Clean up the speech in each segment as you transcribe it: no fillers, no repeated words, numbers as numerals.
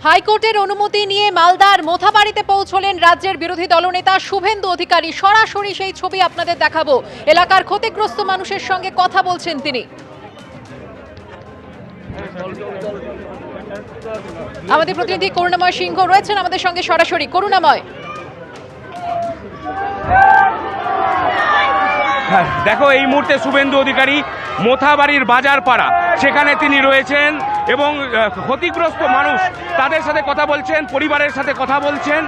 হাইকোর্টের অনুমতি নিয়ে মালদার মোথাবাড়িতে পৌঁছলেন রাজ্যের বিরোধী দলনেতা শুভেন্দু অধিকারী। সরাসরি সেই ছবি আপনাদের দেখাবো। এলাকার ক্ষতিগ্রস্ত মানুষের সঙ্গে কথা বলছেন তিনি। আমাদের প্রতিনিধি করুণাময় সিংহ রয়েছেন আমাদের সঙ্গে সরাসরি। করুণাময়, দেখো এই মুহূর্তে শুভেন্দু অধিকারী মোথাবাড়ির বাজার পাড়া সেখানে তিনি রয়েছেন এবং ক্ষতিগ্রস্ত মানুষ তাদের সাথে কথা বলছেন, পরিবারের সাথে কথা বলছেন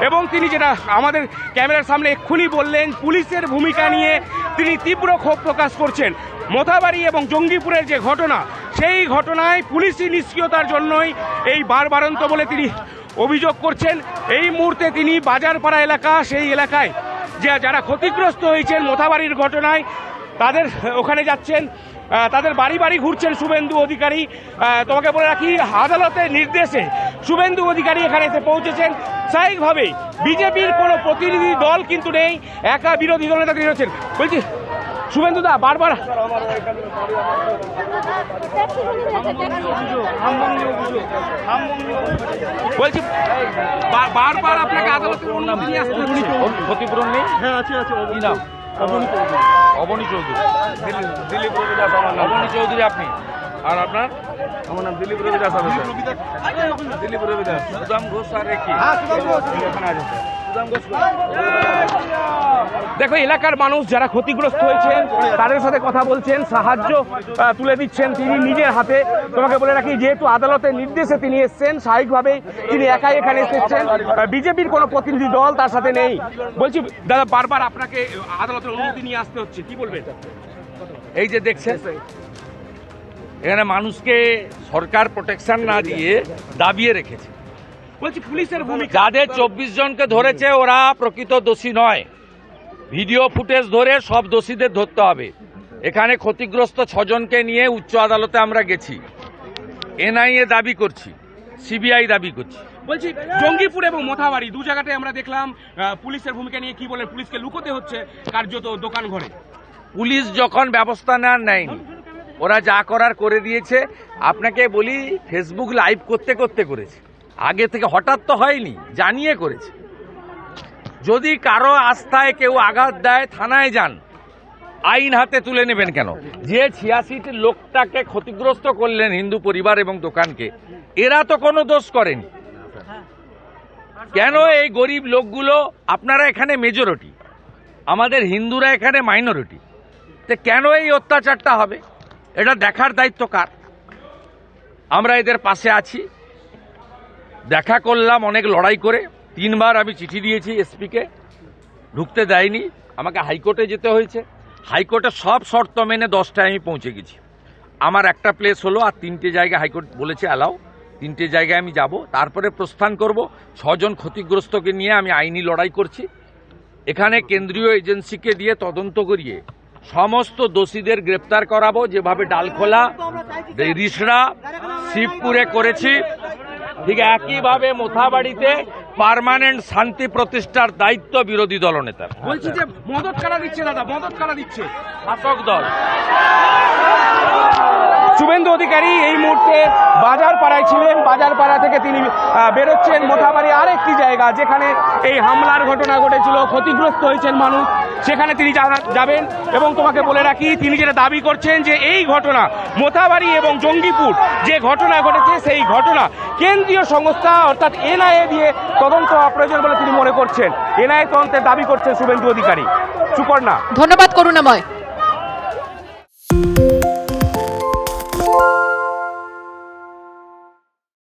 এবং তিনি যেটা আমাদের ক্যামেরার সামনে এক্ষুনি বললেন, পুলিশের ভূমিকা নিয়ে তিনি তীব্র ক্ষোভ প্রকাশ করছেন। মোথাবাড়ি এবং জঙ্গিপুরের যে ঘটনা, সেই ঘটনায় পুলিশি নিষ্ক্রিয়তার জন্যই এই বারবারন্ত বলে তিনি অভিযোগ করছেন। এই মুহূর্তে তিনি বাজারপাড়া এলাকা, সেই এলাকায় যারা ক্ষতিগ্রস্ত হয়েছেন মোথাবাড়ির ঘটনায় তাদের ওখানে যাচ্ছেন, তাদের বাড়ি বাড়ি ঘুরছেন শুভেন্দু অধিকারী। তোমাকে বলে রাখি, আদালতের নির্দেশে শুভেন্দু অধিকারী এখানে এসে পৌঁছেছেন। স্বাভাবিকভাবেই বিজেপির কোনো প্রতিনিধি দল কিন্তু নেই, একা বিরোধী দলনেতা তিনি রয়েছেন। বলছি শুভেন্দু দা, বারবার বলছি বারবার আপনাকে আদালতের অনুমতি নিয়ে আসতে হচ্ছে। ক্ষতিপূরণ নেই? হ্যাঁ আছে আছে। কি নাম? অবনী চৌধুরী। দিলীপ রবি দাস আমার নাম। অবনী চৌধুরী আপনি? আর আপনার? আমার নাম দিলীপ রবি দাস। দিলীপ রবি দাস। সুদাম ঘোষ আর কি? দেখো এলাকার মানুষ যারা ক্ষতিগ্রস্ত হয়েছেন তাদের সাথে কথা বলছেন, সাহায্য তুলে দিচ্ছেন তিনি নিজের হাতে। তোমাকে বলে রাখি, যেহেতু আদালতের নির্দেশে তিনি এসছেন, স্বাভাবিকভাবেই তিনি একাই এখানে এসেছেন, বিজেপির কোনো প্রতিনিধি দল তার সাথে নেই। বলছি দাদা, বারবার আপনাকে আদালতের অনুমতি নিয়ে আসতে হচ্ছে, কি বলবেন? এই যে দেখছেন এখানে মানুষকে সরকার প্রোটেকশন না দিয়ে দাবিয়ে রেখেছে। বলছি পুলিশের ভূমিকা, যাদের 24 জনকে ধরেছে ওরা প্রকৃত দোষী নয়। ভিডিও ফুটেজ ধরে সব দোষীদের ধরতে হবে। এখানে ক্ষতিগ্রস্ত 6 জনকে নিয়ে উচ্চ আদালতে আমরা গেছি, এনআইএ দাবি করছি, সিবিআই দাবি করছি। বলছি জঙ্গিপুর এবং মোথাবাড়ি দু জায়গাতে আমরা দেখলাম পুলিশের ভূমিকা নিয়ে কি বলেন, পুলিশকে লুকোতে হচ্ছে কার্যত দোকান ঘরে। পুলিশ যখন ব্যবস্থা নেয়নি, ওরা যা করার করে দিয়েছে। আপনাকে বলি, ফেসবুক লাইভ করতে করতে করেছে, আগে থেকে হঠাৎ তো হয়নি, জানিয়ে করেছে। যদি কারো আস্থায় কেউ আঘাত দেয়, থানায় যান, আইন হাতে তুলে নেবেন কেন? যে 86টি লোকটাকে ক্ষতিগ্রস্ত করলেন, হিন্দু পরিবার এবং দোকানকে, এরা তো কোনো দোষ করেনি। কেন এই গরিব লোকগুলো, আপনারা এখানে মেজরিটি, আমাদের হিন্দুরা এখানে মাইনরিটি, তো কেন এই অত্যাচারটা হবে? এটা দেখার দায়িত্ব কার? আমরা এদের পাশে আছি। দেখা করলাম অনেক লড়াই করে, 3 বার আমি চিঠি দিয়েছি এসপিকে, ঢুকতে দেয়নি, আমাকে হাইকোর্টে যেতে হয়েছে। হাইকোর্টে সব শর্ত মেনে 10টায় আমি পৌঁছে গেছি। আমার একটা প্লেস হলো, আর 3টে জায়গায় হাইকোর্ট বলেছে অ্যালাও, 3টে জায়গায় আমি যাব, তারপরে প্রস্থান করব। 6 জন ক্ষতিগ্রস্তকে নিয়ে আমি আইনি লড়াই করছি। এখানে কেন্দ্রীয় এজেন্সিকে দিয়ে তদন্ত করিয়ে সমস্ত দোষীদের গ্রেপ্তার করাবো, যেভাবে ডালখোলা, রিসড়া, শিবপুরে করেছি, ঠিক একইভাবে মোথাবাড়িতে পার্মানেন্ট শান্তি প্রতিষ্ঠার দায়িত্ব বিরোধী দলনেতার। বলছি যে মদত কারা দিচ্ছে দাদা, মদত কারা দিচ্ছে? শাসক দল। শুভেন্দু অধিকারী এই মুহূর্তে বাজার পাড়ায় ছিলেন, বাজার পাড়া থেকে তিনি বেরোচ্ছেন মোথাবাড়ি আরেকটি জায়গা যেখানে এই হামলার ঘটনা ঘটেছিল, ক্ষতিগ্রস্ত হয়েছেন মানুষ, সেখানে তিনি যাবেন। এবং তোমাকে বলে রাখি, তিনি যেটা দাবি করছেন যে এই ঘটনা মোথাবাড়ি এবং জঙ্গিপুর যে ঘটনা ঘটেছে, সেই ঘটনা কেন্দ্রীয় সংস্থা অর্থাৎ এনআইএ দিয়ে তদন্ত হওয়া প্রয়োজন বলে তিনি মনে করছেন। এনআইএ তদন্তের দাবি করছেন শুভেন্দু অধিকারী। সুপর্ণা, ধন্যবাদ করুণাময়।